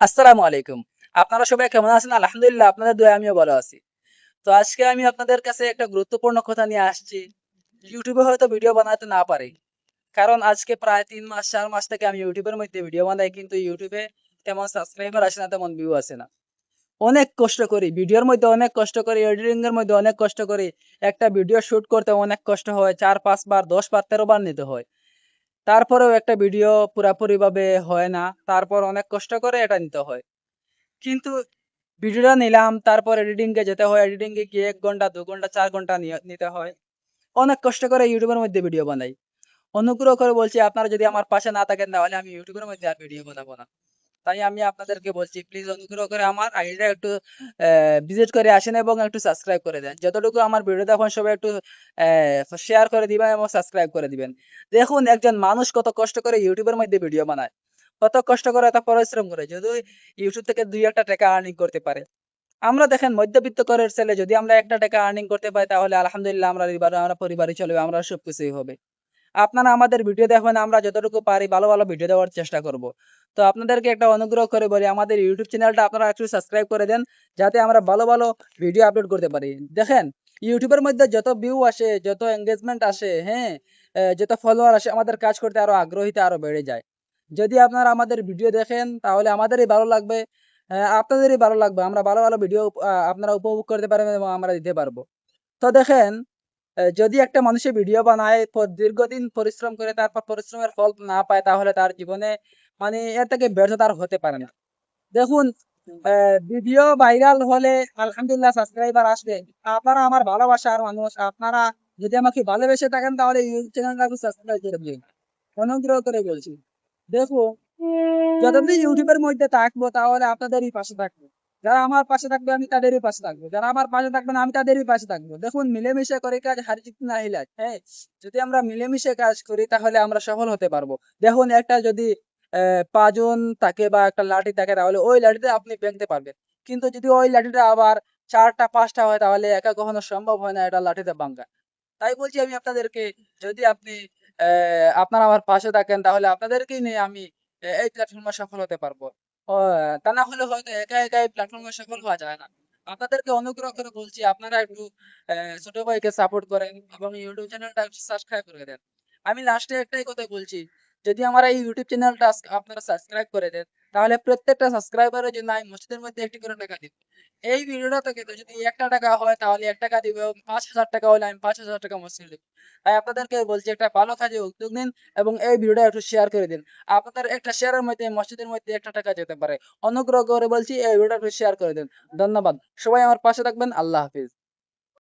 আসসালামু আলাইকুম। আপনারা সবাই কেমন আছেন? আলহামদুলিল্লাহ আপনাদের দোয়ায় আমিও ভালো আছি। তো আজকে আমি আপনাদের কাছে একটা গুরুত্বপূর্ণ কথা নিয়ে আসছি। YouTube এ হয়তো ভিডিও বানাতে না পারি। কারণ আজকে প্রায় ৩ মাস ৪ মাস থেকে আমি YouTube এর মধ্যে ভিডিও বানাই কিন্তু YouTube এ তেমন সাবস্ক্রাইবার আসে না, তেমন ভিউ আসে না। অনেক কষ্ট করি। ভিডিওর মধ্যে অনেক কষ্ট করি, এডিটিং এর মধ্যে অনেক কষ্ট করি। একটা ভিডিও শুট করতে অনেক কষ্ট হয়। ৪-৫ বার, ১০ বার, ১৩ বার নিতে হয়। তারপরেও একটা ভিডিও পুরাপুরিভাবে হয় না। তারপর অনেক কষ্ট করে এটা নিতে হয়। কিন্তু ভিডিওটা নিলাম, তারপর এডিটিং এ যেতে হয়। এডিটিং এ গিয়ে ১ ঘন্টা, ২ ঘন্টা, ৪ ঘন্টা নিতে হয়। অনেক কষ্ট করে YouTube এর মধ্যে ভিডিও বানাই। অনুগ্রহ করে বলছি আপনারা যদি আমার পাশে না থাকেন তাহলে আমি YouTube এর মধ্যে আর ভিডিও বানাবো না। তাই আমি আপনাদেরকে বলছি প্লিজ অনুগ্রহ করে আমার আইডিটা একটু ভিজিট করে আসেন এবং একটু সাবস্ক্রাইব করে দেন। যতটুকু আমার ভিডিও দেখুন সবাই একটু শেয়ার করে দিবেন এবং সাবস্ক্রাইব করে দিবেন। দেখুন একজন মানুষ কত কষ্ট করে YouTube এর মধ্যে ভিডিও বানায়। কত কষ্ট করে, এত পরিশ্রম করে। যদি YouTube থেকে ২-১ টা টাকা আর্নিং করতে পারে। আমরা দেখেন মধ্যবিত্ত ঘরের ছেলে, যদি আমরা একটা টাকা আর্নিং করতে পারি তাহলে আলহামদুলিল্লাহ আমরা পরিবারই চলবে, আমরা সবকিছুই হবে। আপনারা আমাদের ভিডিও দেখবেন, আমরা যতটুকু পারি ভালো, ভালো ভিডিও দেওয়ার চেষ্টা করব। তো আপনাদেরকে একটা অনুগ্রহ করে বলি আমাদের YouTube চ্যানেলটা আপনারা একটু সাবস্ক্রাইব করে দেন, যাতে আমরা ভালো, ভালো ভিডিও আপলোড করতে পারি। দেখেন YouTube এর মধ্যে যত ভিউ আসে, যত এনগেজমেন্ট আসে, হ্যাঁ? যত ফলোয়ার আসে আমাদের কাজ করতে আরো আগ্রহীতা আরো বেড়ে যায়। যদি আপনারা আমাদের ভিডিও দেখেন তাহলে আমাদেরই ভালো লাগবে, আপনাদেরই ভালো লাগবে। আমরা ভালো, ভালো ভিডিও আপনারা উপভোগ করতে পারবেন এবং আমরা দিতে পারবো। তো দেখেন যদি একটা মানুষে ভিডিও বানায় দীর্ঘদিন পরিশ্রম করে তারপর পরিশ্রমের ফল না পায় তাহলে তার জীবনে মানে এর থেকে ব্যর্থতা আর হতে পারে না। দেখুন ভিডিও ভাইরাল হলে আলহামদুলিল্লাহ সাবস্ক্রাইবার আসবে। আপনারা আমার ভালোবাসার মানুষ। আপনারা যদি আমাকে ভালোবেসে থাকেন তাহলে ইউটিউব চ্যানেলটা একটু সাবস্ক্রাইব করে দিন। অনুগ্রহ করে বলছি। দেখুন যতদিন ইউটিউবের মধ্যে থাকবো তাহলে আপনাদেরই পাশে থাকবো। যারা আমার পাশে থাকবে আমি তাদেরই পাশে থাকবো। যারা আমার পাশে থাকবে না আমি তাদেরই পাশে থাকবো। দেখুন মিলেমিশে করে কাজ হারি জিত না হিলায়। হ্যাঁ? যদি আমরা মিলেমিশে কাজ করি তাহলে আমরা সফল হতে পারবো। দেখুন একটা যদি ৫ জন থাকে বা একটা লাঠি থাকে তাহলে ওই লাঠিতে আপনি ভাঙতে পারবেন। কিন্তু যদি ওই লাঠিটা আবার ৪ টা ৫ টা হয় তাহলে একা কখনো সম্ভব হয় না এটা লাঠিতে ভাঙা। তাই বলছি আমি আপনাদেরকে, যদি আপনি আপনারা আমার পাশে থাকেন তাহলে আপনাদেরকেই নিয়ে আমি এই প্ল্যাটফর্মে সফল হতে পারবো। ও তা না হলে হয়তো একা, একা এই প্ল্যাটফর্মে সফল হওয়া যায় না। আপনাদেরকে অনুগ্রহ করে বলছি আপনারা একটু ছোট ভাইকে সাপোর্ট করেন এবং ইউটিউব চ্যানেলটা একটু সাবস্ক্রাইব করে দেন। আমি লাস্টে একটাই কথা বলছি, যদি আমার এই ইউটিউব চ্যানেলটা আপনারা সাবস্ক্রাইব করে দেন তাহলে প্রত্যেকটা সাবস্ক্রাইবারের জন্য আমি মসজিদের মধ্যে একটি করে টাকা দিব। এই ভিডিওটা থেকে তো যদি ৳১ টাকা হয় তাহলে ৳১ দিব, এবং ৳৫,০০০ হলে আমি ৳৫,০০০ মসজিদে দিব। তাই আপনাদেরকে বলছি একটা ভালো কাজে উদ্যোগ নিন এবং এই ভিডিওটা একটু শেয়ার করে দিন। আপনাদের একটা শেয়ারের মধ্যে মসজিদের মধ্যে ৳১ যেতে পারে। অনুগ্রহ করে বলছি এই ভিডিওটা একটু শেয়ার করে দিন। ধন্যবাদ। সবাই আমার পাশে থাকবেন। আল্লাহ হাফেজ।